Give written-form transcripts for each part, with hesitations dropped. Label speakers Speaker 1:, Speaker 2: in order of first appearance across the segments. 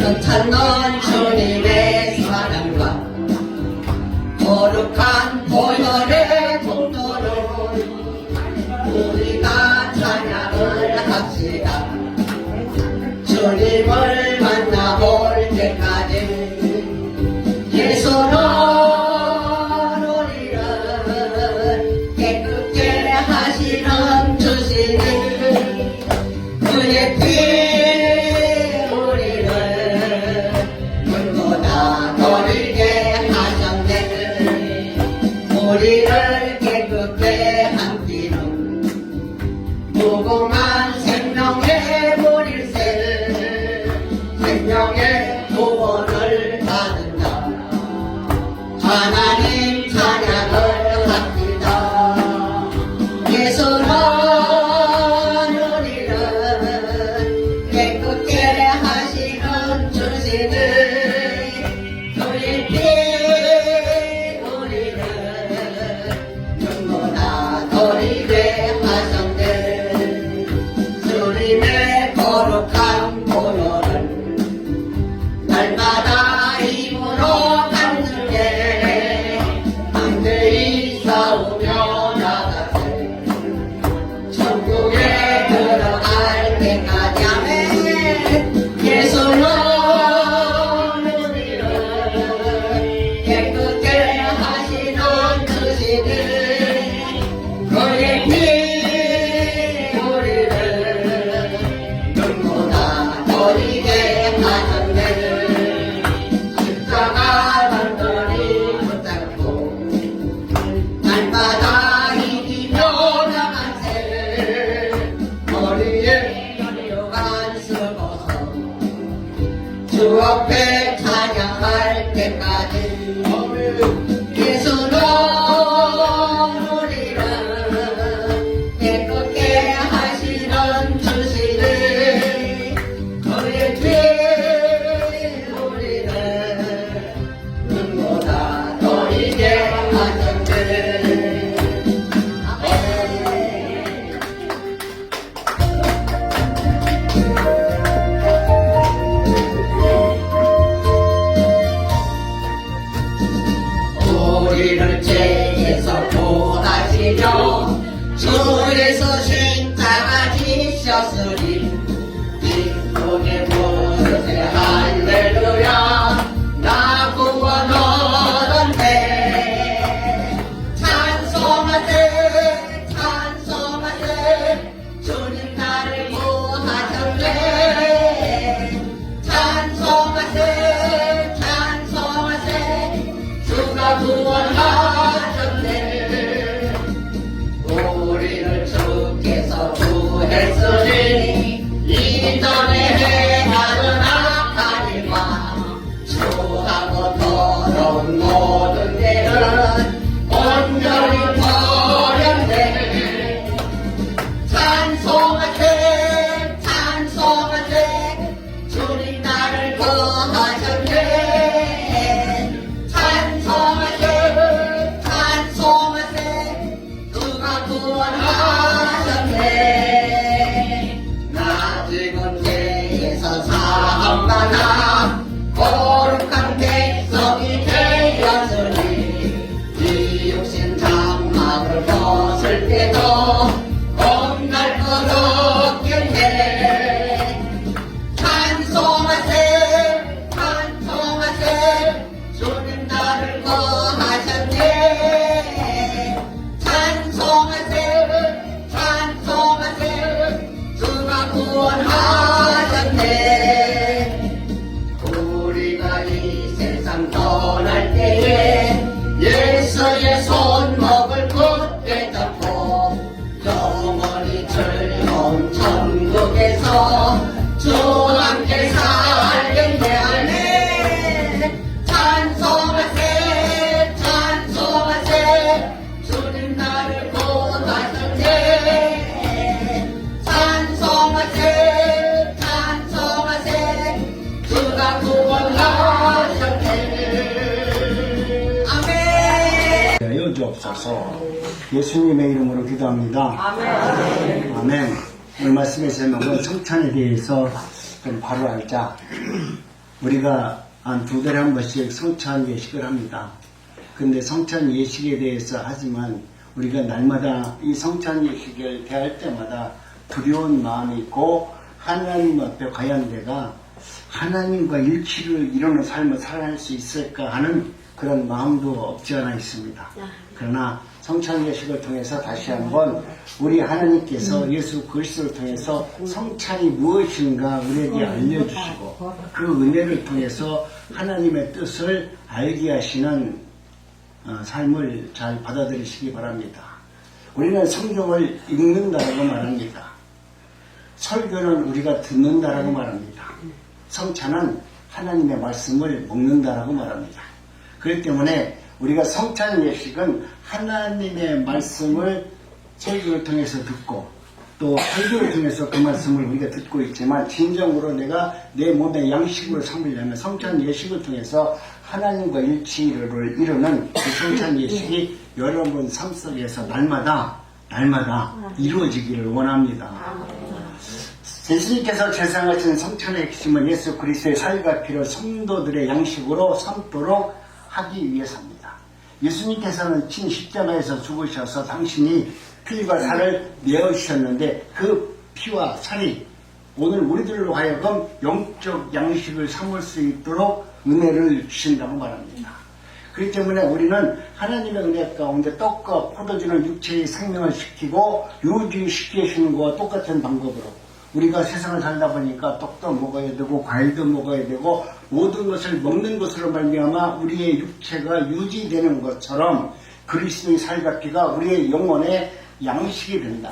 Speaker 1: 넘쳐난 주님의 사랑과 거룩한 보혈의 통로로 우리가 찬양을 합시다. 주님을 만나볼 때까지 예수는 우리를 깨끗게 하시는 주시니 그의 피 우리를 물보다 거리게 하셨네. 우리를 깨끗게 한 피는 무궁한 생명의 물일세. 생명의 구원을 받는다. 하나님 찬양을 합니다. 예수는 우리를 깨끗게 하시는 주시니 그의 피 우리를 눈보다 거리게 하셨네. 주님의 거룩한 보혈은 날마다 힘으로 받는게 담대히 싸우며 나가세. 천국에 들어갈 때까지 아멘. 예수는 우리를 깨끗게 하시는 주시니 그의 피 우리를 눈보다 거리게 하셨네. 십자가 단단히 붙잡고 날마다 이기며 나가세. 머리에 연료가 쓰고서 주 앞에 찬양할 때까지 예수는 우리를 깨끗게 하시는 주시니 그의 피 우리를 눈보다 거리게 하셨네. 아멘. 우리를 죄에서 구하시려 주 예수 십자가 지셨으니 기쁨의 무릇에 할렐루야 나 구원 얻었네. 찬송하세 찬송하세 주님 나를 구하셨네. 찬송하세 찬송하세 주가 구원하셨네. 우리를 주께서 구했으니 이전에 행하는 악한 일과 추하고 더러운 모든 죄는 온전히 버렸네. 찬송하세 찬송하세 주님 나를 구하셨네. 찬송하세 찬송하세 주가 구원하셨네. 나 지금 죄에서 사함받아 거룩한 백성이 되었으니 이 육신 장막을 벗을 때도 겁날 것 없겠네. 찬송하세 찬송하세 주님 나를 구하셨네. 찬송하세 찬송하세 주가 구원하셨네. 우리가 이 세상 떠날 때에 예수의 손목을 굳게 잡고 영원히 즐거운 천국에서 주와 함께 살겠네. 아멘. 찬송하세 찬송하세 주님 나를 구하셨네. 찬송하세 찬송하세 주가 구원하셨네. 아멘.
Speaker 2: 여주옵소서. 예수님의 이름으로 기도합니다.
Speaker 1: 아멘.
Speaker 2: 아멘. 오늘 말씀의 제목은 성찬에 대해서 좀 바로 알자. 우리가 한 2달에 한 번씩 성찬 예식을 합니다. 근데 성찬 예식에 대해서 하지만 우리가 날마다 이 성찬 예식을 대할 때마다 두려운 마음이 있고 하나님 앞에 과연 내가 하나님과 일치를 이루는 삶을 살아갈 수 있을까 하는 그런 마음도 없지 않아 있습니다. 그러나 성찬 예식을 통해서 다시 한번 우리 하나님께서 예수 그리스도를 통해서 성찬이 무엇인가 우리에게 알려주시고 그 은혜를 통해서 하나님의 뜻을 알게 하시는 삶을 잘 받아들이시기 바랍니다. 우리는 성경을 읽는다라고 말합니다. 설교는 우리가 듣는다라고 말합니다. 성찬은 하나님의 말씀을 먹는다라고 말합니다. 그렇기 때문에 우리가 성찬 예식은 하나님의 말씀을 설교를 통해서 듣고 또 설교를 통해서 그 말씀을 우리가 듣고 있지만 진정으로 내가 내 몸의 양식으로 삼으려면 성찬 예식을 통해서 하나님과 일치를 이루는 그 성찬 예식이 여러분 삶 속에서 날마다 이루어지기를 원합니다. 예수님께서 제상하신 성찬의 핵심은 예수 그리스도의 살과 피를 성도들의 양식으로 삼도록 하기 위해서입니다. 예수님께서는 친 십자가에서 죽으셔서 당신이 피와 살을 내어주셨는데 그 피와 살이 오늘 우리들로 하여금 영적 양식을 삼을 수 있도록 은혜를 주신다고 말합니다. 그렇기 때문에 우리는 하나님의 은혜 가운데 떡과 포도주는 육체의 생명을 시키고 유지시키시는 것과 똑같은 방법으로 우리가 세상을 살다 보니까 떡도 먹어야 되고 과일도 먹어야 되고 모든 것을 먹는 것으로 말미암아 우리의 육체가 유지되는 것처럼 그리스도의 살과 피가 우리의 영혼의 양식이 된다.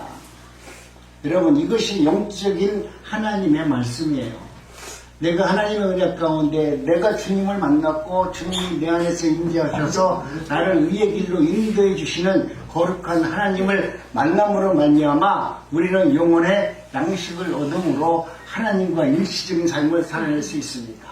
Speaker 2: 여러분 이것이 영적인 하나님의 말씀이에요. 내가 하나님의 은혜 가운데 내가 주님을 만났고 주님이 내 안에서 임재하셔서 나를 의의 길로 인도해 주시는 거룩한 하나님을 만남으로 말미암아 우리는 영혼의 양식을 얻음으로 하나님과 일시적인 삶을 살아낼 수 있습니다.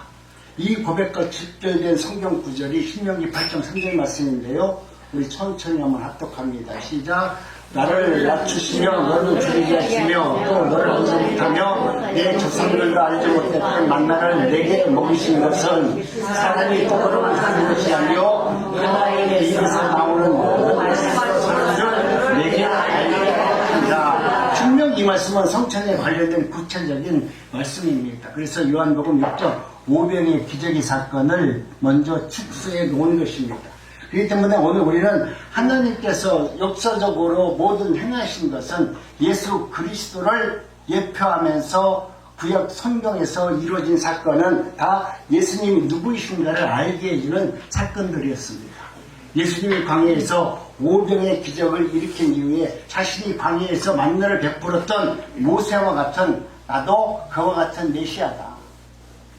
Speaker 2: 이 고백과 직결된 성경 구절이 신명기 8장 3절 말씀인데요. 우리 천천히 한번 합독합니다. 시작. 나를 낮추시며 너를 줄이게 하시며 또 너를 알지 못하며 내 조상들과 알지 못했던 만나를 내게 먹이신 것은 사람이 떡으로 하는 것이 아니요 하나님의 입에서 나오는 모든 말씀으로 사는 줄 내게 알게 합니다. 분명 이 말씀은 성찬에 관련된 구체적인 말씀입니다. 그래서 요한복음 6장 5병의 기적의 사건을 먼저 축소해 놓은 것입니다. 그렇기 때문에 오늘 우리는 하나님께서 역사적으로 모든 행하신 것은 예수 그리스도를 예표하면서 구약 성경에서 이루어진 사건은 다 예수님이 누구이신가를 알게 해주는 사건들이었습니다. 예수님이 광야에서 오병의 기적을 일으킨 이후에 자신이 광야에서 만나를 베풀었던 모세와 같은 나도 그와 같은 메시아다.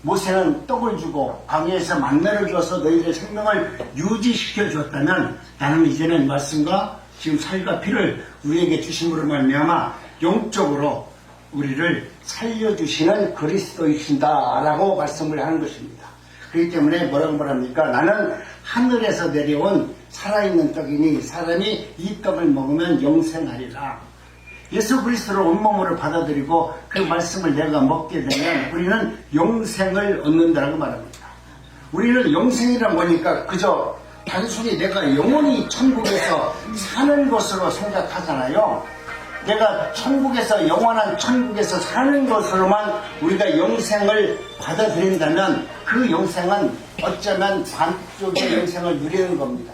Speaker 2: 모세는 떡을 주고 광야에서 만나를 주어서 너희들의 생명을 유지시켜 주었다면 나는 이제는 말씀과 지금 살과 피를 우리에게 주심으로 말미암아 영적으로 우리를 살려주시는 그리스도이신다 라고 말씀을 하는 것입니다. 그렇기 때문에 뭐라고 말합니까? 나는 하늘에서 내려온 살아있는 떡이니 사람이 이 떡을 먹으면 영생하리라. 예수 그리스도를 온몸으로 받아들이고 그 말씀을 내가 먹게 되면 우리는 영생을 얻는다고 말합니다. 우리는 영생이라 보니까 그저 단순히 내가 영원히 천국에서 사는 것으로 생각하잖아요. 내가 천국에서 영원한 천국에서 사는 것으로만 우리가 영생을 받아들인다면 그 영생은 어쩌면 반쪽의 영생을 누리는 겁니다.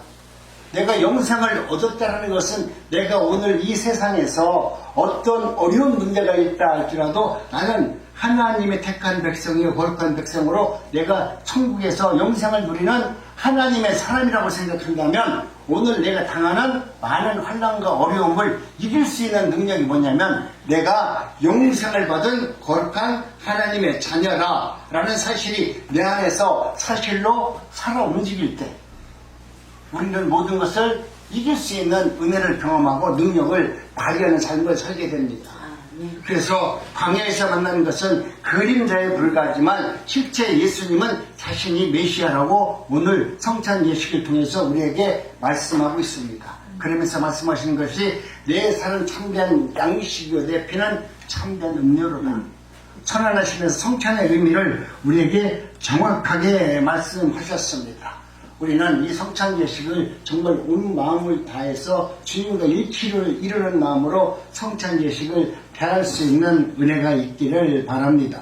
Speaker 2: 내가 영생을 얻었다는 것은 내가 오늘 이 세상에서 어떤 어려운 문제가 있다 할지라도 나는 하나님의 택한 백성이요 거룩한 백성으로 내가 천국에서 영생을 누리는 하나님의 사람이라고 생각한다면 오늘 내가 당하는 많은 환난과 어려움을 이길 수 있는 능력이 뭐냐면 내가 영생을 받은 거룩한 하나님의 자녀라 라는 사실이 내 안에서 사실로 살아 움직일 때 우리는 모든 것을 이길 수 있는 은혜를 경험하고 능력을 발휘하는 삶을 살게 됩니다. 그래서 광야에서 만나는 것은 그림자에 불과하지만 실제 예수님은 자신이 메시아라고 오늘 성찬 예식을 통해서 우리에게 말씀하고 있습니다. 그러면서 말씀하시는 것이 내 살은 참된 양식이요 내 피는 참된 음료로다. 천안하시면서 성찬의 의미를 우리에게 정확하게 말씀하셨습니다. 우리는 이 성찬 예식을 정말 온 마음을 다해서 주님과 일치를 이루는 마음으로 성찬 예식을 대할 수 있는 은혜가 있기를 바랍니다.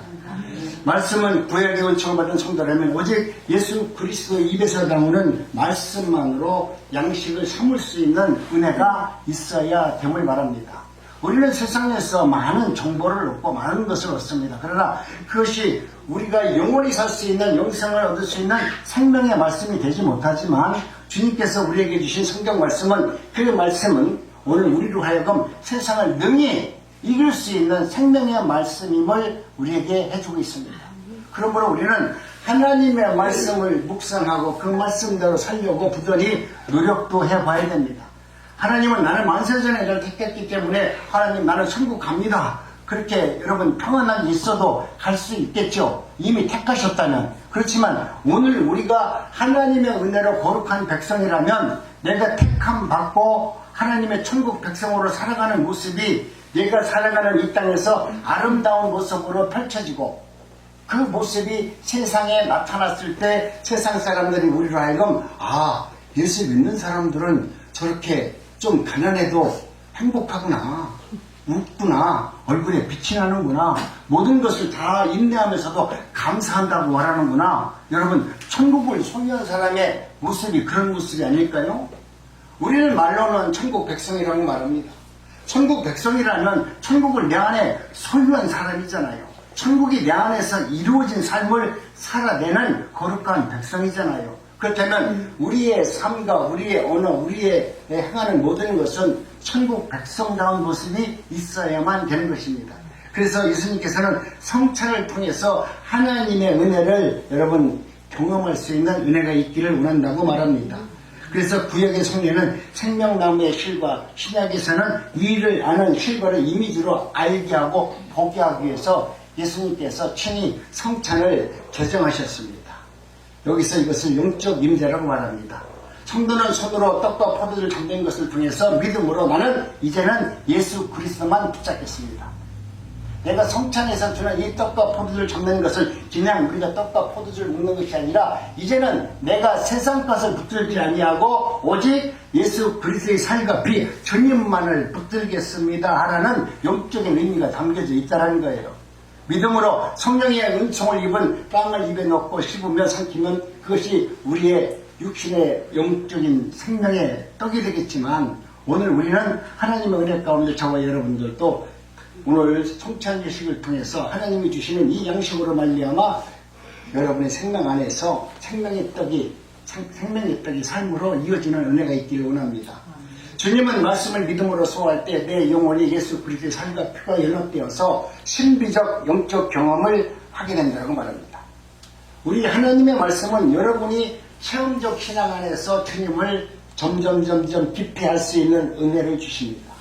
Speaker 2: 말씀은 구약의 은총을 받은 성도라면 오직 예수 그리스도 입에서 나오는 말씀만으로 양식을 삼을 수 있는 은혜가 있어야 됨을 바랍니다. 우리는 세상에서 많은 정보를 얻고 많은 것을 얻습니다. 그러나 그것이 우리가 영원히 살 수 있는 영생을 얻을 수 있는 생명의 말씀이 되지 못하지만 주님께서 우리에게 주신 성경 말씀은 그 말씀은 오늘 우리로 하여금 세상을 능히 이길 수 있는 생명의 말씀임을 우리에게 해주고 있습니다. 그러므로 우리는 하나님의 말씀을 묵상하고 그 말씀대로 살려고 부단히 노력도 해봐야 됩니다. 하나님은 나는 만세전에 너를 택했기 때문에 하나님 나는 천국 갑니다. 그렇게 여러분 평안하게 있어도 갈 수 있겠죠. 이미 택하셨다면. 그렇지만 오늘 우리가 하나님의 은혜로 거룩한 백성이라면 내가 택함 받고 하나님의 천국 백성으로 살아가는 모습이 내가 살아가는 이 땅에서 아름다운 모습으로 펼쳐지고 그 모습이 세상에 나타났을 때 세상 사람들이 우리로 하여금 예수 믿는 사람들은 저렇게 좀 가난해도 행복하구나, 웃구나, 얼굴에 빛이 나는구나, 모든 것을 다 인내하면서도 감사한다고 말하는구나. 여러분, 천국을 소유한 사람의 모습이 그런 모습이 아닐까요? 우리는 말로는 천국 백성이라고 말합니다. 천국 백성이라면 천국을 내 안에 소유한 사람이잖아요. 천국이 내 안에서 이루어진 삶을 살아내는 거룩한 백성이잖아요. 그렇다면 우리의 삶과 우리의 언어, 우리의 행하는 모든 것은 천국 백성다운 모습이 있어야만 되는 것입니다. 그래서 예수님께서는 성찬을 통해서 하나님의 은혜를 여러분 경험할 수 있는 은혜가 있기를 원한다고 말합니다. 그래서 구약의 성례는 생명나무의 실과 신약에서는 이를 아는 실과를 이미지로 알게 하고 보게 하기 위해서 예수님께서 친히 성찬을 제정하셨습니다. 여기서 이것을 영적 임재라고 말합니다. 성도는 손으로 떡과 포도를 잡는 것을 통해서 믿음으로 나는 이제는 예수 그리스도만 붙잡겠습니다. 내가 성찬에서 주는 이 떡과 포도를 잡는 것을 그냥 우리가 떡과 포도주를 먹는 것이 아니라 이제는 내가 세상 것을 붙들지 아니하고 오직 예수 그리스도의 살과 피 주님만을 붙들겠습니다 하라는 영적인 의미가 담겨져 있다는 거예요. 믿음으로 성령의 은총을 입은 빵을 입에 넣고 씹으며 삼키면 그것이 우리의 육신의 영적인 생명의 떡이 되겠지만 오늘 우리는 하나님의 은혜 가운데 저와 여러분들도 오늘 성찬 예식을 통해서 하나님이 주시는 이 양식으로 말미암아 여러분의 생명 안에서 생명의 떡이 삶으로 이어지는 은혜가 있기를 원합니다. 주님은 말씀을 믿음으로 소화할 때 내 영혼이 예수 그리스도의 삶과 피가 연합되어서 신비적 영적 경험을 하게 된다고 말합니다. 우리 하나님의 말씀은 여러분이 체험적 신앙 안에서 주님을 점점 깊이 알 수 있는 은혜를 주십니다.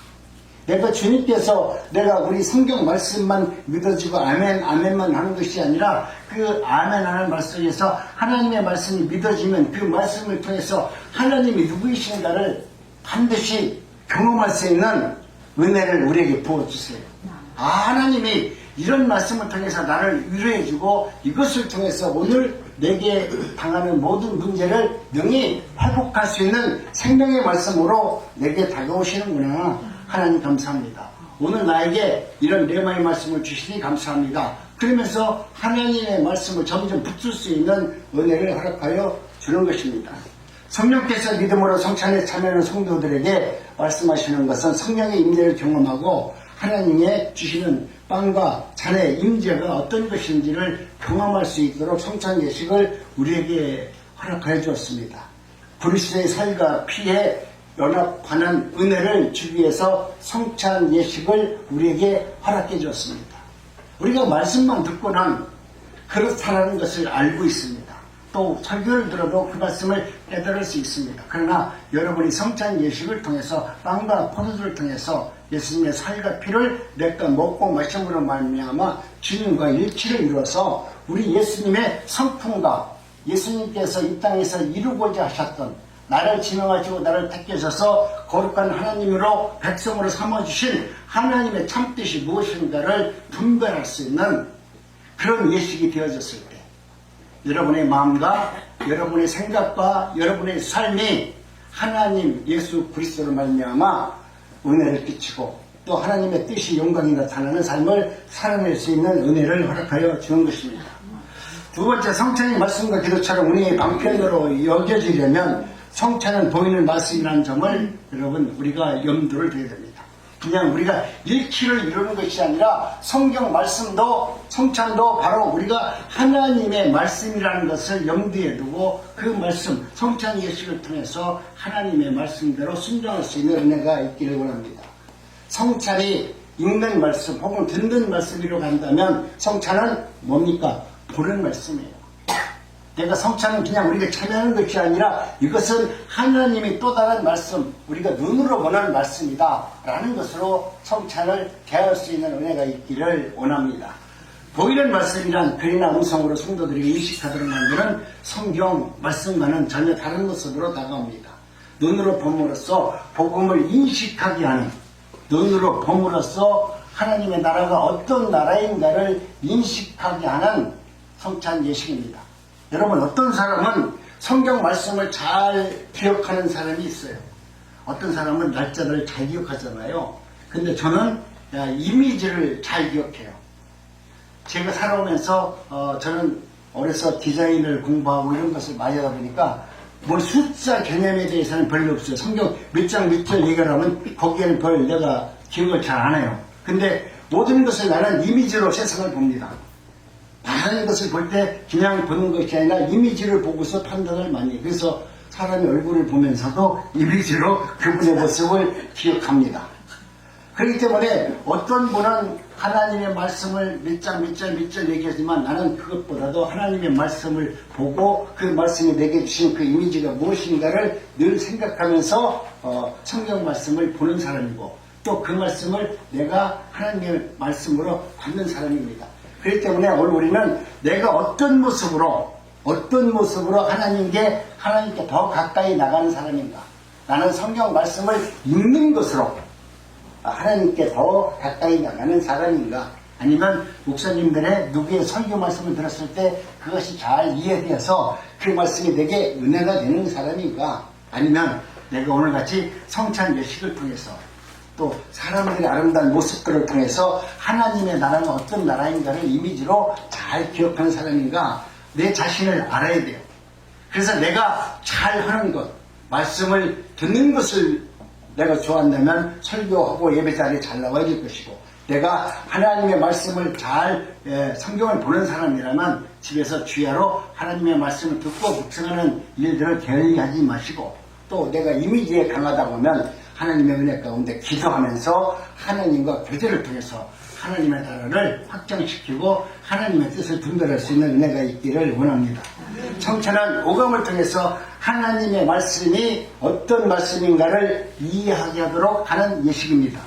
Speaker 2: 내가 주님께서 내가 우리 성경 말씀만 믿어지고 아멘만 하는 것이 아니라 그 아멘 하는 말씀에서 하나님의 말씀이 믿어지면 그 말씀을 통해서 하나님이 누구이신가를 반드시 경험할 수 있는 은혜를 우리에게 부어주세요. 하나님이 이런 말씀을 통해서 나를 위로해주고 이것을 통해서 오늘 내게 당하는 모든 문제를 능히 회복할 수 있는 생명의 말씀으로 내게 다가오시는구나. 하나님 감사합니다. 오늘 나에게 이런 레마의 말씀을 주시니 감사합니다. 그러면서 하나님의 말씀을 점점 붙을 수 있는 은혜를 허락하여 주는 것입니다. 성령께서 믿음으로 성찬에 참여하는 성도들에게 말씀하시는 것은 성령의 임재를 경험하고 하나님의 주시는 빵과 잔의 임재가 어떤 것인지를 경험할 수 있도록 성찬 예식을 우리에게 허락하여 주었습니다. 그리스도의 살과 피에 연합하는 은혜를 주기 위해서 성찬 예식을 우리에게 허락해 주었습니다. 우리가 말씀만 듣고는 그렇다는 것을 알고 있습니다. 또 설교를 들어도 그 말씀을 깨달을 수 있습니다. 그러나 여러분이 성찬 예식을 통해서 빵과 포도주를 통해서 예수님의 살과 피를 내가 먹고 마심으로 말미암아 주님과 일치를 이루어서 우리 예수님의 성품과 예수님께서 이 땅에서 이루고자 하셨던 나를 지명하시고 나를 택하셔서 거룩한 하나님으로 백성으로 삼아주신 하나님의 참뜻이 무엇인가를 분별할 수 있는 그런 예식이 되어졌을 때 여러분의 마음과 여러분의 생각과 여러분의 삶이 하나님 예수 그리스도로 말미암아 은혜를 끼치고 또 하나님의 뜻이 영광이 나타나는 삶을 살아낼 수 있는 은혜를 허락하여 주는 것입니다. 두 번째, 성찬이 말씀과 기도처럼 우리의 방편으로 여겨지려면 성찬은 보이는 말씀이라는 점을 여러분 우리가 염두를 둬야 됩니다. 그냥 우리가 일치를 이루는 것이 아니라 성경 말씀도 성찬도 바로 우리가 하나님의 말씀이라는 것을 염두에 두고 그 말씀, 성찬 예식을 통해서 하나님의 말씀대로 순종할 수 있는 은혜가 있기를 원합니다. 성찬이 읽는 말씀 혹은 듣는 말씀으로 간다면 성찬은 뭡니까? 보는 말씀이에요. 내가 성찬은 그냥 우리가 참여하는 것이 아니라 이것은 하나님의 또 다른 말씀, 우리가 눈으로 보는 말씀이다 라는 것으로 성찬을 대할 수 있는 은혜가 있기를 원합니다. 보이는 말씀이란 글이나 음성으로 성도들이 인식하도록 만드는 성경 말씀과는 전혀 다른 모습으로 다가옵니다. 눈으로 봄으로써 복음을 인식하게 하는, 눈으로 봄으로써 하나님의 나라가 어떤 나라인가를 인식하게 하는 성찬 예식입니다. 여러분, 어떤 사람은 성경 말씀을 잘 기억하는 사람이 있어요. 어떤 사람은 날짜를 잘 기억하잖아요. 근데 저는 이미지를 잘 기억해요. 제가 살아오면서 저는 어려서 디자인을 공부하고 이런 것을 많이 하다 보니까 뭐 숫자 개념에 대해서는 별로 없어요. 성경 몇 장 몇 절 얘기를 하면 거기에는 별 내가 기억을 잘 안 해요. 근데 모든 것을 나는 이미지로 세상을 봅니다. 다른 것을 볼 때 그냥 보는 것이 아니라 이미지를 보고서 판단을 많이 해요. 그래서 사람의 얼굴을 보면서도 이미지로 그분의 모습을 기억합니다. 그렇기 때문에 어떤 분은 하나님의 말씀을 몇 장 몇 절 몇 절 얘기하지만 나는 그것보다도 하나님의 말씀을 보고 그 말씀이 내게 주신 그 이미지가 무엇인가를 늘 생각하면서 성경 말씀을 보는 사람이고 또 그 말씀을 내가 하나님의 말씀으로 받는 사람입니다. 그렇기 때문에 오늘 우리는 내가 어떤 모습으로 하나님께 더 가까이 나가는 사람인가, 나는 성경 말씀을 읽는 것으로 하나님께 더 가까이 나가는 사람인가, 아니면 목사님들의 누구의 설교 말씀을 들었을 때 그것이 잘 이해되어서 그 말씀이 내게 은혜가 되는 사람인가, 아니면 내가 오늘같이 성찬 예식을 통해서 또 사람들의 아름다운 모습들을 통해서 하나님의 나라는 어떤 나라인가를 이미지로 잘 기억하는 사람인가, 내 자신을 알아야 돼요. 그래서 내가 잘하는 것, 말씀을 듣는 것을 내가 좋아한다면 설교하고 예배 자리에 잘 나와야 될 것이고, 내가 하나님의 말씀을 잘 성경을 보는 사람이라면 집에서 주야로 하나님의 말씀을 듣고 묵상하는 일들을 게을리하지 마시고, 또 내가 이미지에 강하다 보면 하나님의 은혜 가운데 기도하면서 하나님과 교제를 통해서 하나님의 나라를 확장시키고 하나님의 뜻을 분별할 수 있는 은혜가 있기를 원합니다. 성찬은 오감을 통해서 하나님의 말씀이 어떤 말씀인가를 이해하게 하도록 하는 예식입니다.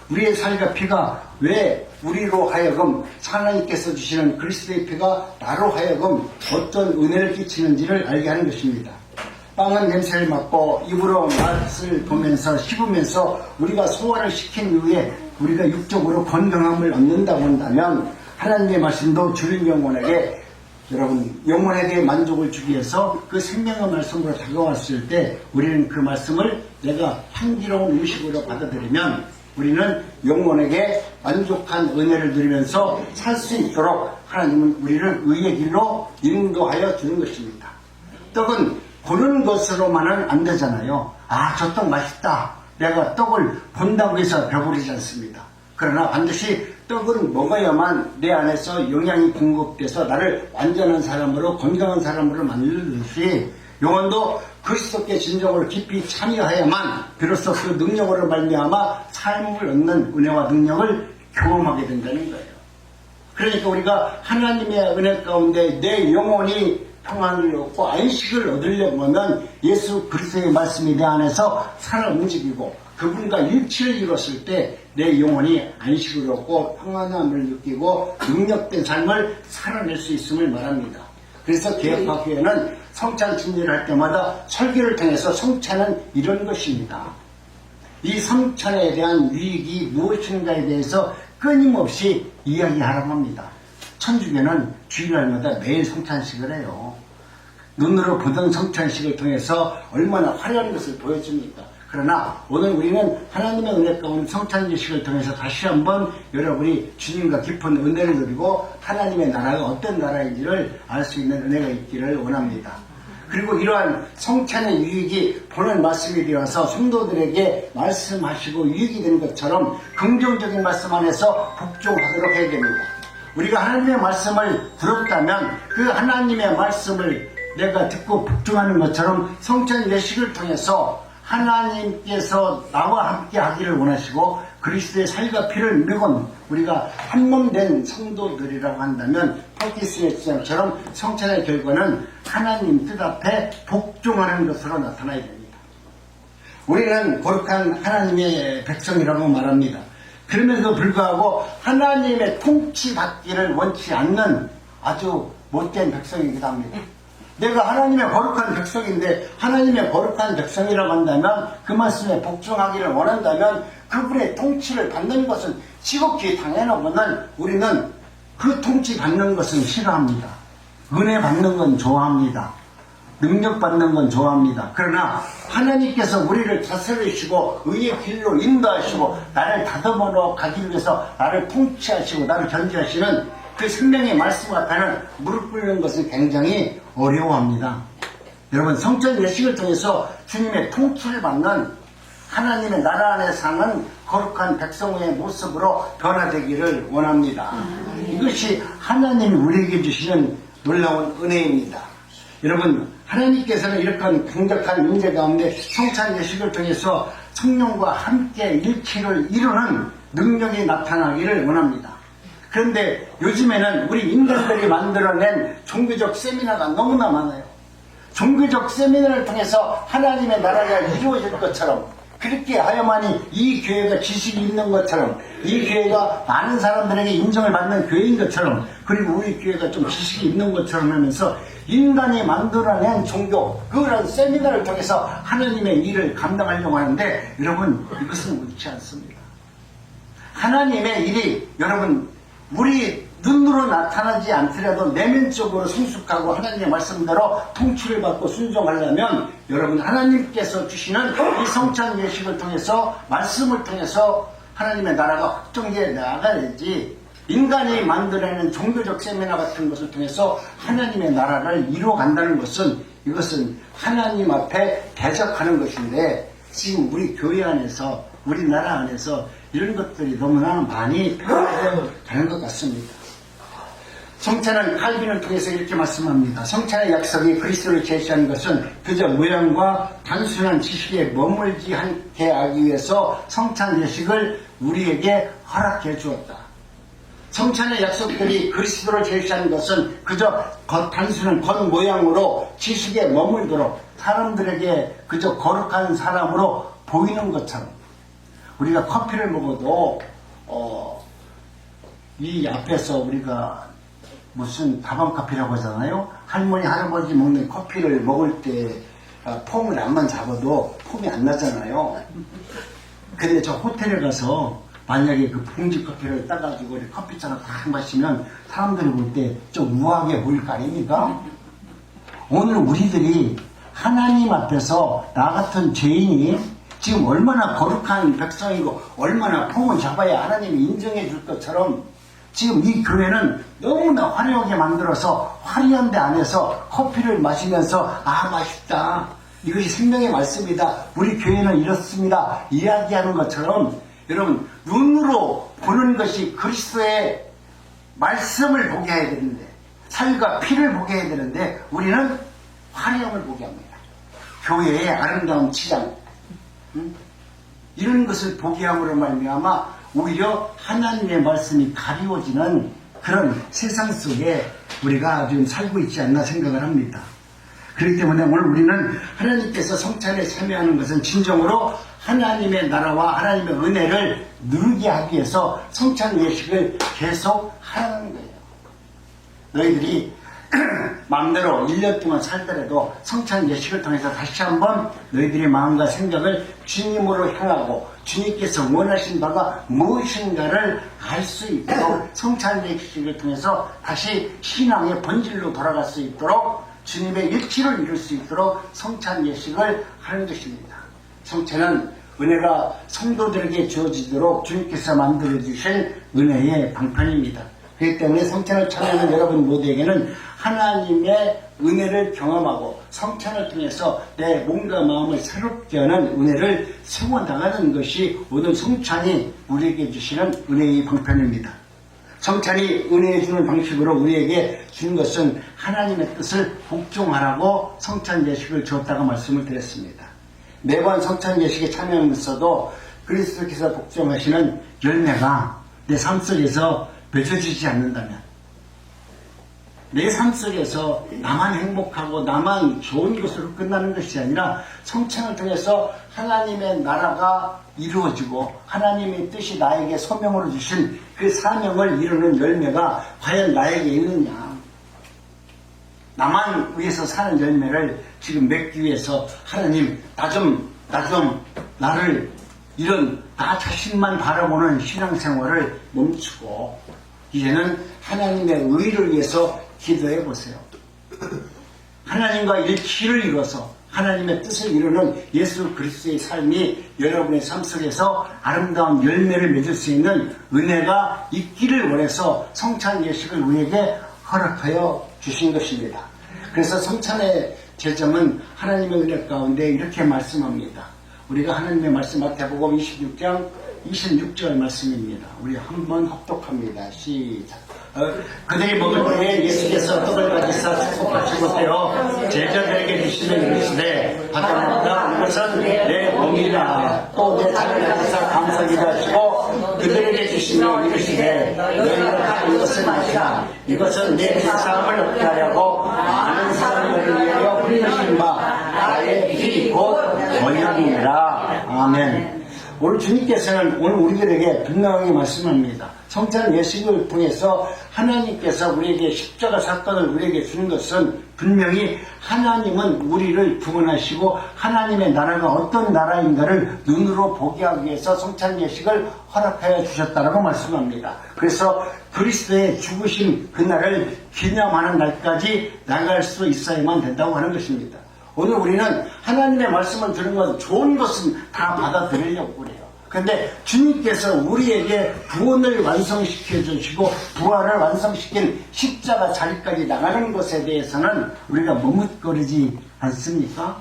Speaker 2: 우리의 살과 피가 왜 우리로 하여금 하나님께서 주시는 그리스도의 피가 나로 하여금 어떤 은혜를 끼치는지를 알게 하는 것입니다. 빵은 냄새를 맡고 입으로 맛을 보면서 씹으면서 우리가 소화를 시킨 이후에 우리가 육적으로 건강함을 얻는다고 한다면 하나님의 말씀도 주는 영혼에게, 여러분 영혼에게 만족을 주기 위해서 그 생명의 말씀으로 다가왔을 때 우리는 그 말씀을 내가 향기로운 음식으로 받아들이면 우리는 영혼에게 만족한 은혜를 누리면서 살 수 있도록 하나님은 우리를 의의 길로 인도하여 주는 것입니다. 떡은 보는 것으로만은 안 되잖아요. 아, 저 떡 맛있다. 내가 떡을 본다고 해서 배부르지 않습니다. 그러나 반드시 떡은 먹어야만 내 안에서 영양이 공급돼서 나를 완전한 사람으로, 건강한 사람으로 만들듯이 영혼도 그리스도께 진정으로 깊이 참여해야만 비로소 그 능력으로 말미암아 삶을 얻는 은혜와 능력을 경험하게 된다는 거예요. 그러니까 우리가 하나님의 은혜 가운데 내 영혼이 평안을 얻고 안식을 얻으려고 하면 예수 그리스도의 말씀이 내 안에서 살아 움직이고 그분과 일치를 이뤘을 때 내 영혼이 안식을 얻고 평안함을 느끼고 능력된 삶을 살아낼 수 있음을 말합니다. 그래서 개혁학교회는 성찬 준비를 할 때마다 설교를 통해서 성찬은 이런 것입니다. 이 성찬에 대한 유익이 무엇인가에 대해서 끊임없이 이야기하라고 합니다. 천주교는 주일날마다 매일 성찬식을 해요. 눈으로 보던 성찬식을 통해서 얼마나 화려한 것을 보여줍니까? 그러나 오늘 우리는 하나님의 은혜 가운데 성찬식을 통해서 다시 한번 여러분이 주님과 깊은 은혜를 누리고 하나님의 나라가 어떤 나라인지를 알 수 있는 은혜가 있기를 원합니다. 그리고 이러한 성찬의 유익이 보는 말씀이 되어서 성도들에게 말씀하시고 유익이 되는 것처럼 긍정적인 말씀 안에서 복종하도록 해야 됩니다. 우리가 하나님의 말씀을 들었다면 그 하나님의 말씀을 내가 듣고 복종하는 것처럼 성찬 예식을 통해서 하나님께서 나와 함께 하기를 원하시고 그리스도의 살과 피를 먹은 우리가 한 몸 된 성도들이라고 한다면 폴키스의 주장처럼 성찬의 결과는 하나님 뜻 앞에 복종하는 것으로 나타나야 됩니다. 우리는 거룩한 하나님의 백성이라고 말합니다. 그럼에도 불구하고 하나님의 통치받기를 원치 않는 아주 못된 백성이기도 합니다. 내가 하나님의 거룩한 백성인데 하나님의 거룩한 백성이라고 한다면 그 말씀에 복종하기를 원한다면 그분의 통치를 받는 것은 지극히 당연하거든 우리는 그 통치 받는 것은 싫어합니다. 은혜 받는 건 좋아합니다. 능력 받는 건 좋아합니다. 그러나 하나님께서 우리를 다스리시고 의의 길로 인도하시고 나를 다듬어 가기 위해서 나를 통치하시고 나를 견지하시는 그 생명의 말씀 앞에는 무릎 꿇는 것을 굉장히 어려워합니다. 여러분 성찬 예식을 통해서 주님의 통치를 받는 하나님의 나라 안에 사는 거룩한 백성의 모습으로 변화되기를 원합니다. 이것이 하나님이 우리에게 주시는 놀라운 은혜입니다. 여러분 하나님께서는 이렇게 강력한 문제 가운데 성찬 예식을 통해서 성령과 함께 일치를 이루는 능력이 나타나기를 원합니다. 그런데 요즘에는 우리 인간들이 만들어낸 종교적 세미나가 너무나 많아요. 종교적 세미나를 통해서 하나님의 나라가 이루어질 것처럼 그렇게 하여만이 이 교회가 지식이 있는 것처럼 이 교회가 많은 사람들에게 인정을 받는 교회인 것처럼 그리고 우리 교회가 좀 지식이 있는 것처럼 하면서 인간이 만들어낸 종교 그런 세미나를 통해서 하나님의 일을 감당하려고 하는데 여러분 이것은 옳지 않습니다. 하나님의 일이 여러분 우리 눈으로 나타나지 않더라도 내면적으로 성숙하고 하나님의 말씀대로 통치를 받고 순종하려면 여러분 하나님께서 주시는 이 성찬 예식을 통해서 말씀을 통해서 하나님의 나라가 확정되어 나가야지 인간이 만들어내는 종교적 세미나 같은 것을 통해서 하나님의 나라를 이루어간다는 것은 이것은 하나님 앞에 대적하는 것인데 지금 우리 교회 안에서 우리나라 안에서 이런 것들이 너무나 많이 변화되는 것 같습니다. 성찬은 칼빈을 통해서 이렇게 말씀합니다. 성찬의 약속이 그리스도를 제시하는 것은 그저 모양과 단순한 지식에 머물지 않게 하기 위해서 성찬 예식을 우리에게 허락해 주었다. 성찬의 약속들이 그리스도를 제시하는 것은 그저 단순한 겉모양으로 지식에 머물도록 사람들에게 그저 거룩한 사람으로 보이는 것처럼 우리가 커피를 먹어도 이 앞에서 우리가 무슨 다방 커피라고 하잖아요. 할머니 할아버지 먹는 커피를 먹을 때 폼을 안만 잡아도 폼이 안 나잖아요. 근데 저 호텔에 가서 만약에 그 봉지 커피를 따가지고 커피잔을 딱 마시면 사람들이 볼 때 좀 우아하게 보일 거 아닙니까? 오늘 우리들이 하나님 앞에서 나 같은 죄인이 지금 얼마나 거룩한 백성이고 얼마나 폼을 잡아야 하나님이 인정해 줄 것처럼 지금 이 교회는 너무나 화려하게 만들어서 화려한 데 안에서 커피를 마시면서 아 맛있다 이것이 생명의 말씀이다 우리 교회는 이렇습니다 이야기하는 것처럼 여러분 눈으로 보는 것이 그리스도의 말씀을 보게 해야 되는데 살과 피를 보게 해야 되는데 우리는 화려함을 보게 합니다. 교회의 아름다운 치장 이런 것을 보게 함으로 말미암아 오히려 하나님의 말씀이 가리워지는 그런 세상 속에 우리가 지금 살고 있지 않나 생각을 합니다. 그렇기 때문에 오늘 우리는 하나님께서 성찬에 참여하는 것은 진정으로 하나님의 나라와 하나님의 은혜를 누리게 하기 위해서 성찬 예식을 계속 하라는 거예요. 너희들이 마음대로 1년 동안 살더라도 성찬 예식을 통해서 다시 한번 너희들의 마음과 생각을 주님으로 향하고 주님께서 원하신 바가 무엇인가를 알 수 있도록 성찬예식을 통해서 다시 신앙의 본질로 돌아갈 수 있도록 주님의 일치를 이룰 수 있도록 성찬예식을 하는 것입니다. 성찬은 은혜가 성도들에게 주어지도록 주님께서 만들어주신 은혜의 방편입니다. 그렇기 때문에 성찬을 참여하는 여러분 모두에게는 하나님의 은혜를 경험하고 성찬을 통해서 내 몸과 마음을 새롭게 하는 은혜를 세워나가는 것이 오늘 성찬이 우리에게 주시는 은혜의 방편입니다. 성찬이 은혜에 주는 방식으로 우리에게 주는 것은 하나님의 뜻을 복종하라고 성찬 예식을 주었다고 말씀을 드렸습니다. 매번 성찬 예식에 참여하면서도 그리스도께서 복종하시는 열매가 내 삶 속에서 맺어지지 않는다면, 내 삶 속에서 나만 행복하고 나만 좋은 것으로 끝나는 것이 아니라 성찬을 통해서 하나님의 나라가 이루어지고 하나님의 뜻이 나에게 소명으로 주신 그 사명을 이루는 열매가 과연 나에게 있느냐, 나만 위해서 사는 열매를 지금 맺기 위해서 하나님 나를 이런 나 자신만 바라보는 신앙생활을 멈추고 이제는 하나님의 의를 위해서 기도해 보세요. 하나님과 일치를 이뤄서 하나님의 뜻을 이루는 예수 그리스도의 삶이 여러분의 삶 속에서 아름다운 열매를 맺을 수 있는 은혜가 있기를 원해서 성찬 예식을 우리에게 허락하여 주신 것입니다. 그래서 성찬의 제점은 하나님의 은혜 가운데 이렇게 말씀합니다. 우리가 하나님의 말씀 마태복음 26장 26절 말씀입니다. 우리 한번 합독합니다. 시작. 그들이 먹을 때에 예수께서 떡을 가지사 축복하시고 떼어 제자들에게 주시면 이르시되 받아먹으라, 이것은 내 몸이라. 또 내 잔을 가지사 감사기도 하시고 그들에게 주시며 이르시되 너희가 다 이것을 마시라. 이것은 내 사함을 얻게 하려고 많은 사람들을 위하여 흘리신 바 나의 피 곧 언약이니라. 아멘. 오늘 주님께서는 오늘 우리들에게 분명하게 말씀합니다. 성찬 예식을 통해서 하나님께서 우리에게 십자가 사건을 우리에게 주는 것은 분명히 하나님은 우리를 구원하시고 하나님의 나라가 어떤 나라인가를 눈으로 보게 하기 위해서 성찬 예식을 허락하여 주셨다라고 말씀합니다. 그래서 그리스도의 죽으신 그날을 기념하는 날까지 나갈 수 있어야만 된다고 하는 것입니다. 오늘 우리는 하나님의 말씀을 들은 건 좋은 것은 다 받아들이려고 그래요. 그런데 주님께서 우리에게 구원을 완성시켜 주시고 부활을 완성시킨 십자가 자리까지 나가는 것에 대해서는 우리가 머뭇거리지 않습니까?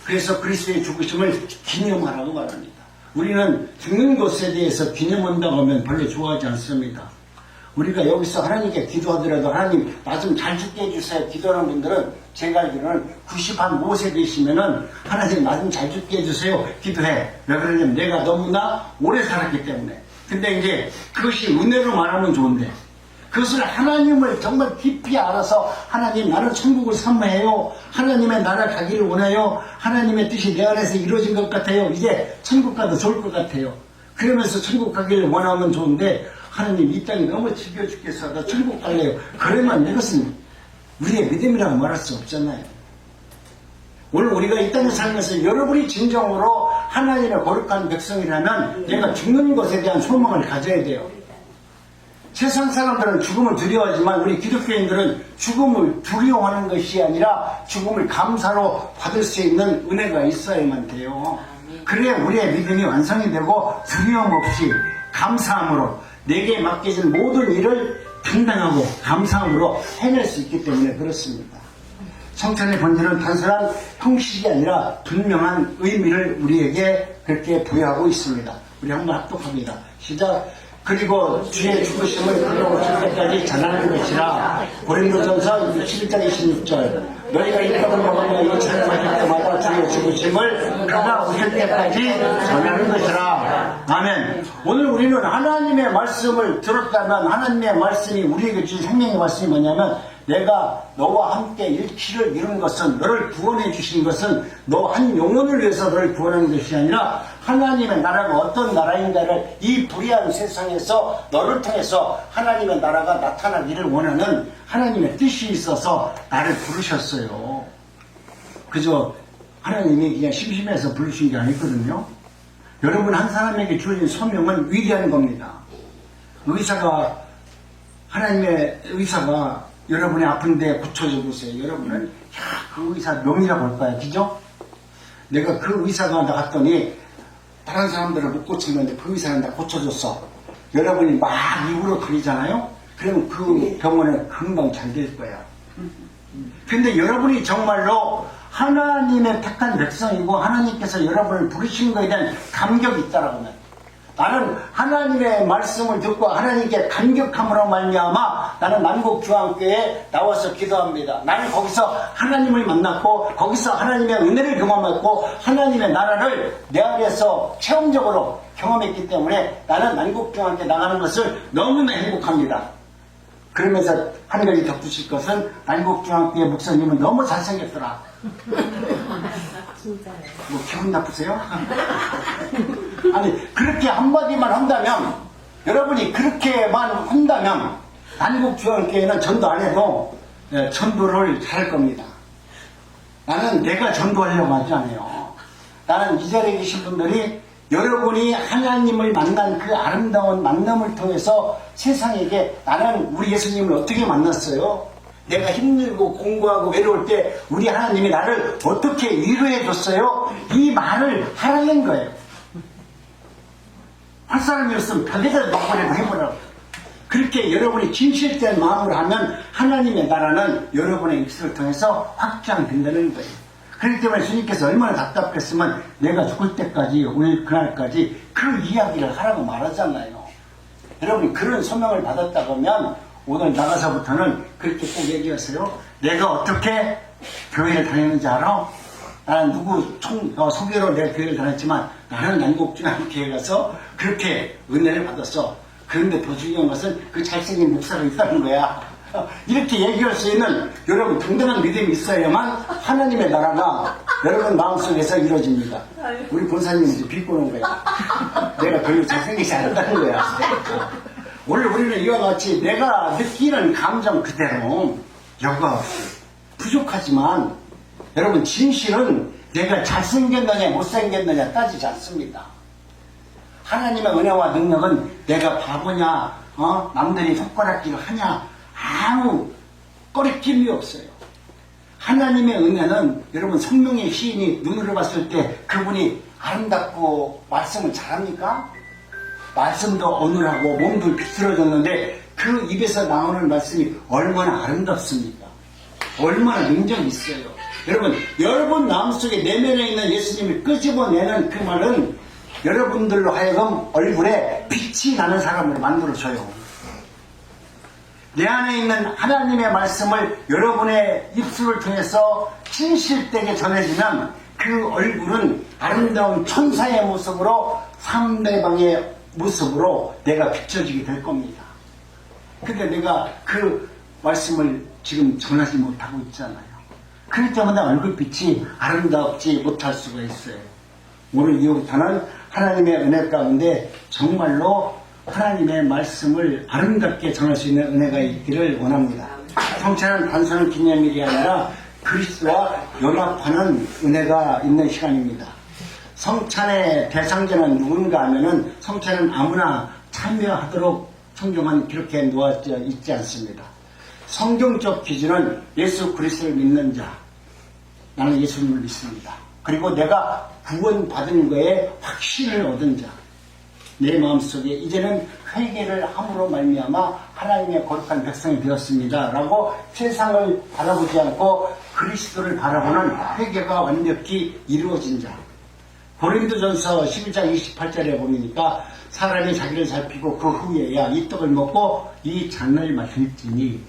Speaker 2: 그래서 그리스도의 죽으심을 기념하라고 말합니다. 우리는 죽는 것에 대해서 기념한다고 하면 별로 좋아하지 않습니다. 우리가 여기서 하나님께 기도하더라도 하나님 나 좀 잘 죽게 해주세요 기도하는 분들은 제가 알기로는 95세 되시면은 하나님 나 좀 잘 죽게 해주세요 기도해. 왜 그러냐면 내가 너무나 오래 살았기 때문에. 근데 이제 그것이 은혜로 말하면 좋은데 그것을 하나님을 정말 깊이 알아서 하나님 나는 천국을 사모해요. 하나님의 나라 가기를 원해요. 하나님의 뜻이 내 안에서 이루어진 것 같아요. 이제 천국 가도 좋을 것 같아요. 그러면서 천국 가기를 원하면 좋은데 하나님 이 땅이 너무 지겨 죽겠어. 나 천국 갈래요. 그러면 이것은 우리의 믿음이라고 말할 수 없잖아요. 오늘 우리가 이 땅에 살면서 여러분이 진정으로 하나님의 거룩한 백성이라면 내가 죽는 것에 대한 소망을 가져야 돼요. 세상 사람들은 죽음을 두려워하지만 우리 기독교인들은 죽음을 두려워하는 것이 아니라 죽음을 감사로 받을 수 있는 은혜가 있어야만 돼요. 그래야 우리의 믿음이 완성이 되고 두려움 없이 감사함으로 내게 맡겨진 모든 일을 당당하고 감사함으로 해낼 수 있기 때문에 그렇습니다. 성찬의 본질은 단순한 형식이 아니라 분명한 의미를 우리에게 그렇게 부여하고 있습니다. 우리 한번 합독합니다. 시작. 그리고 주의 죽으심을 그리워질 때까지 전하는 것이라. 고린도전서 11장 26절. 너희가 이 떡을 먹으며 이 잔을 마실 때마다 주의 죽으심을 그가 오실 때까지 전하는 것이라. 아멘. 오늘 우리는 하나님의 말씀을 들었다면 하나님의 말씀이 우리에게 주신 생명의 말씀이 뭐냐면 내가 너와 함께 일치를 이룬 것은 너를 구원해 주신 것은 너 한 영혼을 위해서 너를 구원하는 것이 아니라 하나님의 나라가 어떤 나라인가를 이 불의한 세상에서 너를 통해서 하나님의 나라가 나타나기를 원하는 하나님의 뜻이 있어서 나를 부르셨어요. 그저 하나님이 그냥 심심해서 부르신 게 아니거든요. 여러분 한 사람에게 주어진 소명은 위대한 겁니다. 하나님의 의사가 여러분이 아픈데 고쳐줘 보세요. 여러분은 그 의사 명이라고 할 거야. 그죠? 내가 그 의사가 나갔더니 다른 사람들은 못 고치는데 그 의사는 다 고쳐줬어. 여러분이 막 입으로 그리잖아요? 그러면 그 병원은 금방 잘 될 거야. 근데 여러분이 정말로 하나님의 택한 백성이고 하나님께서 여러분을 부르신 것에 대한 감격이 있다라고 하면, 나는 하나님의 말씀을 듣고 하나님께 감격함으로 말미암아 나는 난국중앙교회에 나와서 기도합니다. 나는 거기서 하나님을 만났고 거기서 하나님의 은혜를 경험했고 하나님의 나라를 내 안에서 체험적으로 경험했기 때문에 나는 난국중앙교회 나가는 것을 너무나 행복합니다. 그러면서 한 가지 덧붙일 것은 난국중앙교회 목사님은 너무 잘생겼더라.
Speaker 3: 진짜요.
Speaker 2: 뭐 기분 나쁘세요? 아니, 그렇게 한마디만 한다면, 여러분이 그렇게만 한다면 난국중앙교회는 전도 안 해도 전도를 잘할 겁니다. 나는 내가 전도하려고 하지 않아요. 나는 이 자리에 계신 분들이 여러분이 하나님을 만난 그 아름다운 만남을 통해서 세상에게 나는 우리 예수님을 어떻게 만났어요? 내가 힘들고 공부하고 외로울 때 우리 하나님이 나를 어떻게 위로해 줬어요? 이 말을 하라는 거예요. 할 사람이었으면 벽에다 놓고라도 해보라고. 그렇게 여러분이 진실된 마음으로 하면 하나님의 나라는 여러분의 입술을 통해서 확장된다는 거예요. 그렇기 때문에 주님께서 얼마나 답답했으면 내가 죽을 때까지 오늘 그날까지 그 이야기를 하라고 말하잖아요. 여러분이 그런 소명을 받았다고 하면 오늘 나가서부터는 그렇게 꼭 얘기하세요. 내가 어떻게 교회를 다녔는지 알아? 나는 소개로 내가 교회를 다녔지만 나는 난국중앙교회 가서 그렇게 은혜를 받았어. 그런데 더 중요한 것은 그 잘생긴 목사가 있다는 거야. 이렇게 얘기할 수 있는 여러분 당당한 믿음이 있어야만 하나님의 나라가 여러분 마음속에서 이루어집니다. 우리 본사님이 이제 비꼬는 거야. 내가 별로 잘생기지 않았다는 거야. 오늘 우리는 이와 같이 내가 느끼는 감정 그대로 여과 없이 부족하지만 여러분 진실은 내가 잘생겼느냐 못생겼느냐 따지지 않습니다. 하나님의 은혜와 능력은 내가 바보냐 남들이 손가락질을 하냐 아무 꺼리낌이 없어요. 하나님의 은혜는 여러분 성령의 시인이 눈으로 봤을 때 그분이 아름답고 말씀을 잘합니까? 말씀도 어눌하고 몸도 비틀어졌는데 그 입에서 나오는 말씀이 얼마나 아름답습니까? 얼마나 능력이 있어요. 여러분 마음속에 내면에 있는 예수님을 끄집어내는 그 말은 여러분들로 하여금 얼굴에 빛이 나는 사람을 만들어줘요. 내 안에 있는 하나님의 말씀을 여러분의 입술을 통해서 진실되게 전해지면 그 얼굴은 아름다운 천사의 모습으로 상대방의 모습으로 내가 비춰지게 될 겁니다. 근데 내가 그 말씀을 지금 전하지 못하고 있잖아요. 그렇기 때문에 얼굴빛이 아름답지 못할 수가 있어요. 오늘 이후부터는 하나님의 은혜 가운데 정말로 하나님의 말씀을 아름답게 전할 수 있는 은혜가 있기를 원합니다. 성찬은 단순한 기념일이 아니라 그리스도와 연합하는 은혜가 있는 시간입니다. 성찬의 대상자는 누군가 하면은 성찬은 아무나 참여하도록 성경은 기록해 놓아져 있지 않습니다. 성경적 기준은 예수 그리스도를 믿는 자, 나는 예수님을 믿습니다. 그리고 내가 구원받은 거에 확신을 얻은 자, 내 마음속에 이제는 회개를 함으로 말미암아 하나님의 거룩한 백성이 되었습니다 라고 세상을 바라보지 않고 그리스도를 바라보는 회개가 완벽히 이루어진 자. 고린도전서 11장 28절에 보니까 사람이 자기를 살피고 그 후에야 이 떡을 먹고 이 잔을 마실지니,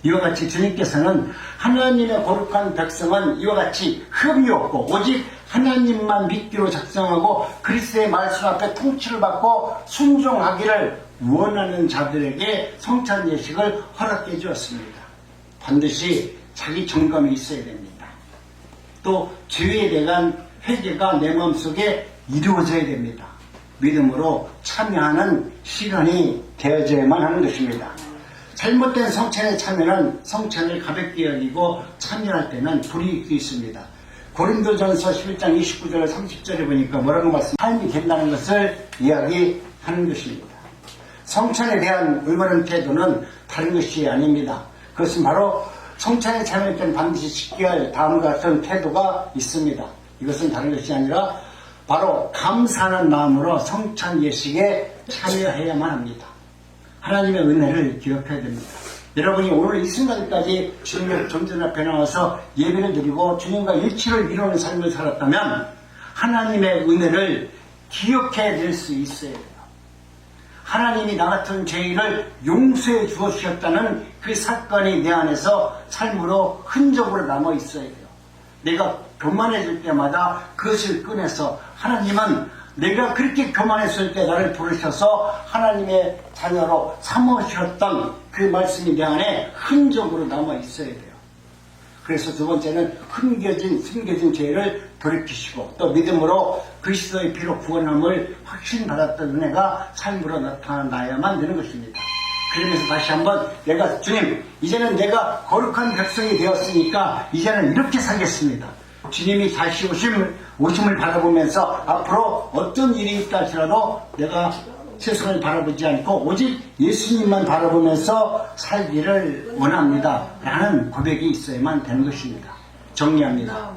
Speaker 2: 이와 같이 주님께서는 하나님의 거룩한 백성은 이와 같이 흠이 없고 오직 하나님만 믿기로 작정하고 그리스도의 말씀 앞에 통치를 받고 순종하기를 원하는 자들에게 성찬 예식을 허락해 주었습니다. 반드시 자기 점검이 있어야 됩니다. 또 죄에 대한 회개가 내 마음속에 이루어져야 됩니다. 믿음으로 참여하는 시간이 되어져야만 하는 것입니다. 잘못된 성찬에 참여는 성찬을 가볍게 여기고 참여할 때는 불이익도 있습니다. 고린도전서 11장 29절 30절에 보니까 뭐라고 삶이 된다는 것을 이야기하는 것입니다. 성찬에 대한 올바른 태도는 다른 것이 아닙니다. 그것은 바로 성찬에 참여할 때는 반드시 지켜야 할 다음과 같은 태도가 있습니다. 이것은 다른 것이 아니라 바로 감사하는 마음으로 성찬 예식에 참여해야만 합니다. 하나님의 은혜를 기억해야 됩니다. 여러분이 오늘 이 순간까지 주님의 존전 앞에 나와서 예배를 드리고 주님과 일치를 이루는 삶을 살았다면 하나님의 은혜를 기억해야 될 수 있어야 돼요. 하나님이 나 같은 죄인을 용서해 주셨다는 그 사건이 내 안에서 삶으로 흔적으로 남아 있어야 돼요. 내가 교만해질 때마다 그것을 꺼내서 하나님은 내가 그렇게 교만했을 때 나를 부르셔서 하나님의 자녀로 삼으셨던 그 말씀이 내 안에 흔적으로 남아 있어야 돼요. 그래서 두 번째는 숨겨진 죄를 돌이키시고 또 믿음으로 그리스도의 피로 구원함을 확신받았던 은혜가 삶으로 나타나야만 되는 것입니다. 그러면서 다시 한번 내가 주님 이제는 내가 거룩한 백성이 되었으니까 이제는 이렇게 살겠습니다. 주님이 다시 오심을 바라보면서 앞으로 어떤 일이 있다 할지라도 내가 세상을 바라보지 않고 오직 예수님만 바라보면서 살기를 원합니다. 라는 고백이 있어야만 되는 것입니다. 정리합니다.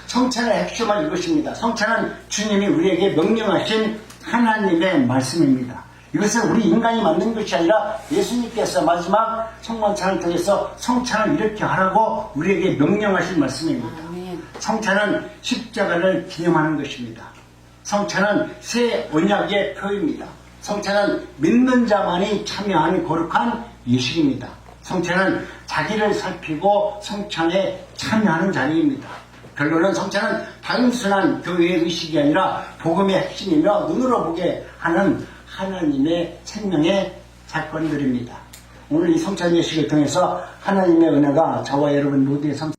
Speaker 2: 성찬의 핵심은 이것입니다. 성찬은 주님이 우리에게 명령하신 하나님의 말씀입니다. 이것은 우리 인간이 만든 것이 아니라 예수님께서 마지막 성만찬을 통해서 성찬을 이렇게 하라고 우리에게 명령하신 말씀입니다. 성찬은 십자가를 기념하는 것입니다. 성찬은 새 언약의 표입니다. 성찬은 믿는 자만이 참여하는 거룩한 예식입니다. 성찬은 자기를 살피고 성찬에 참여하는 자리입니다. 결론은 성찬은 단순한 교회의 의식이 아니라 복음의 핵심이며 눈으로 보게 하는 하나님의 생명의 사건들입니다. 오늘 이 성찬 예식을 통해서 하나님의 은혜가 저와 여러분 모두의 삶